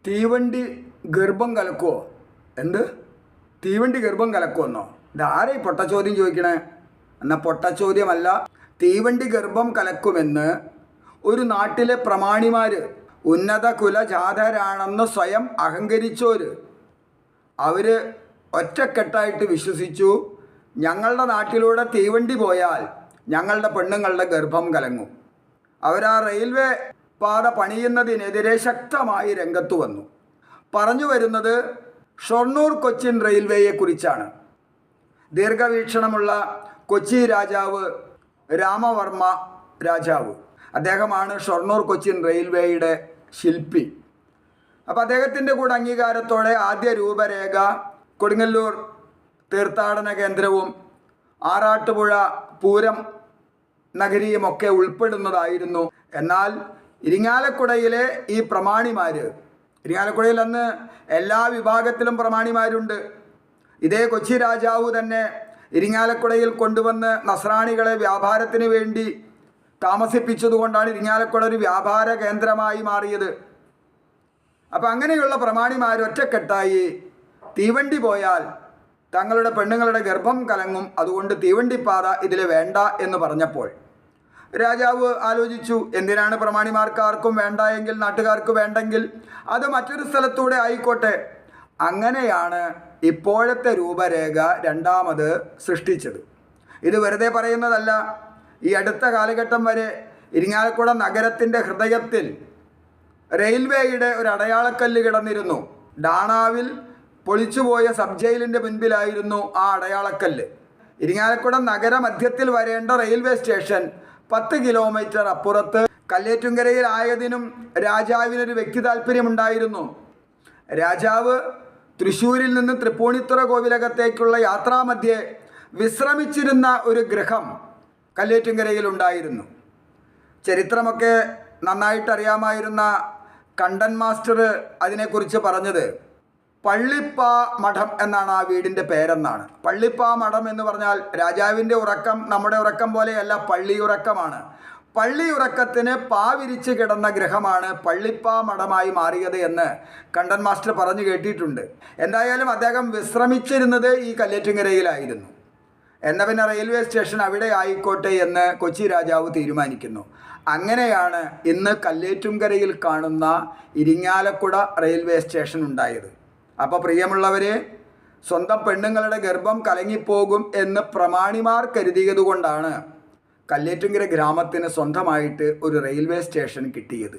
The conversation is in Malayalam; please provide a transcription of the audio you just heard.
തീവണ്ടി ഗർഭം കലക്കുമോ? എന്ത് തീവണ്ടി ഗർഭം കലക്കുമെന്നോ? ഇതാരെ ഈ പൊട്ടച്ചോദ്യം ചോദിക്കണേ? എന്നാൽ പൊട്ടച്ചോദ്യമല്ല. തീവണ്ടി ഗർഭം കലക്കുമെന്ന് ഒരു നാട്ടിലെ പ്രമാണിമാർ, ഉന്നത കുലജാതരാണെന്ന് സ്വയം അഹങ്കരിച്ചോർ, അവർ ഒറ്റക്കെട്ടായിട്ട് വിശ്വസിച്ചു, ഞങ്ങളുടെ നാട്ടിലൂടെ തീവണ്ടി പോയാൽ ഞങ്ങളുടെ പെണ്ണുങ്ങളുടെ ഗർഭം കലങ്ങും. അവരാ റെയിൽവേ പാത പണിയുന്നതിനെതിരെ ശക്തമായി രംഗത്ത് വന്നു. പറഞ്ഞു വരുന്നത് ഷൊർണൂർ കൊച്ചിൻ റെയിൽവേയെക്കുറിച്ചാണ്. ദീർഘവീക്ഷണമുള്ള കൊച്ചി രാജാവ് രാമവർമ്മ രാജാവ്, അദ്ദേഹമാണ് ഷൊർണൂർ കൊച്ചിൻ റെയിൽവേയുടെ ശില്പി. അപ്പോൾ അദ്ദേഹത്തിൻ്റെ കൂടെ അംഗീകാരത്തോടെ ആദ്യ രൂപരേഖ കൊടുങ്ങല്ലൂർ തീർത്ഥാടന കേന്ദ്രവും ആറാട്ടുപുഴ പൂരം നഗരിയുമൊക്കെ ഉൾപ്പെടുന്നതായിരുന്നു. എന്നാൽ ഇരിങ്ങാലക്കുടയിലെ ഈ പ്രമാണിമാർ, ഇരിങ്ങാലക്കുടയിൽ അന്ന് എല്ലാ വിഭാഗത്തിലും പ്രമാണിമാരുണ്ട്. ഇതേ കൊച്ചി രാജാവ് തന്നെ ഇരിങ്ങാലക്കുടയിൽ കൊണ്ടുവന്ന് നസ്രാണികളെ വ്യാപാരത്തിന് വേണ്ടി താമസിപ്പിച്ചതുകൊണ്ടാണ് ഇരിങ്ങാലക്കുട ഒരു വ്യാപാര കേന്ദ്രമായി മാറിയത്. അപ്പം അങ്ങനെയുള്ള പ്രമാണിമാർ ഒറ്റക്കെട്ടായി തീവണ്ടി പോയാൽ തങ്ങളുടെ പെണ്ണുങ്ങളുടെ ഗർഭം കലങ്ങും, അതുകൊണ്ട് തീവണ്ടിപ്പാത ഇതിൽ വേണ്ട എന്ന് പറഞ്ഞപ്പോൾ രാജാവ് ആലോചിച്ചു, എന്തിനാണ് പ്രമാണിമാർക്ക് ആർക്കും വേണ്ട എങ്കിൽ, നാട്ടുകാർക്ക് വേണ്ടെങ്കിൽ അത് മറ്റൊരു സ്ഥലത്തൂടെ ആയിക്കോട്ടെ. അങ്ങനെയാണ് ഇപ്പോഴത്തെ രൂപരേഖ രണ്ടാമത് സൃഷ്ടിച്ചത്. ഇത് വെറുതെ പറയുന്നതല്ല. ഈ അടുത്ത കാലഘട്ടം വരെ ഇരിങ്ങാലക്കുട നഗരത്തിൻ്റെ ഹൃദയത്തിൽ റെയിൽവേയുടെ ഒരു അടയാളക്കല്ല് കിടന്നിരുന്നു. ഡാണാവിൽ പൊളിച്ചുപോയ സബ് ജയിലിൻ്റെ മുൻപിലായിരുന്നു ആ അടയാളക്കല്ല്. ഇരിങ്ങാലക്കുട നഗരമധ്യത്തിൽ വരേണ്ട റെയിൽവേ സ്റ്റേഷൻ 10 കിലോമീറ്റർ അപ്പുറത്ത് കല്ലേറ്റുംകരയിലായതിനും രാജാവിനൊരു വ്യക്തി താല്പര്യമുണ്ടായിരുന്നു. രാജാവ് തൃശ്ശൂരിൽ നിന്ന് തൃപ്പൂണിത്തുറ കോവിലകത്തേക്കുള്ള യാത്രാമധ്യേ വിശ്രമിച്ചിരുന്ന ഒരു ഗൃഹം കല്ലേറ്റുംകരയിലുണ്ടായിരുന്നു. ചരിത്രമൊക്കെ നന്നായിട്ടറിയാമായിരുന്ന കണ്ടൻ മാസ്റ്റർ അതിനെക്കുറിച്ച് പറഞ്ഞത് പള്ളിപ്പാ മഠം എന്നാണ് ആ വീടിൻ്റെ പേരെന്നാണ്. പള്ളിപ്പാ മഠം എന്ന് പറഞ്ഞാൽ രാജാവിൻ്റെ ഉറക്കം നമ്മുടെ ഉറക്കം പോലെയല്ല, പള്ളിയുറക്കമാണ്. പള്ളിയുറക്കത്തിന് പാവിരിച്ച് കിടന്ന ഗൃഹമാണ് പള്ളിപ്പാ മഠമായി മാറിയത് എന്ന് കണ്ടൻ മാസ്റ്റർ പറഞ്ഞു കേട്ടിട്ടുണ്ട്. എന്തായാലും അദ്ദേഹം വിശ്രമിച്ചിരുന്നത് ഈ കല്ലേറ്റുംകരയിലായിരുന്നു. എന്നാൽ പിന്നെ റെയിൽവേ സ്റ്റേഷൻ അവിടെ ആയിക്കോട്ടെ എന്ന് കൊച്ചി രാജാവ് തീരുമാനിക്കുന്നു. അങ്ങനെയാണ് ഇന്ന് കല്ലേറ്റുംകരയിൽ കാണുന്ന ഇരിങ്ങാലക്കുട റെയിൽവേ സ്റ്റേഷൻ ഉണ്ടായത്. അപ്പോൾ പ്രിയമുള്ളവരെ, സ്വന്തം പെണ്ണുങ്ങളുടെ ഗർഭം കലങ്ങിപ്പോകും എന്ന് പ്രമാണിമാർ കരുതിയതുകൊണ്ടാണ് കല്ലേറ്റുംകര ഗ്രാമത്തിന് സ്വന്തമായിട്ട് ഒരു റെയിൽവേ സ്റ്റേഷൻ കിട്ടിയത്.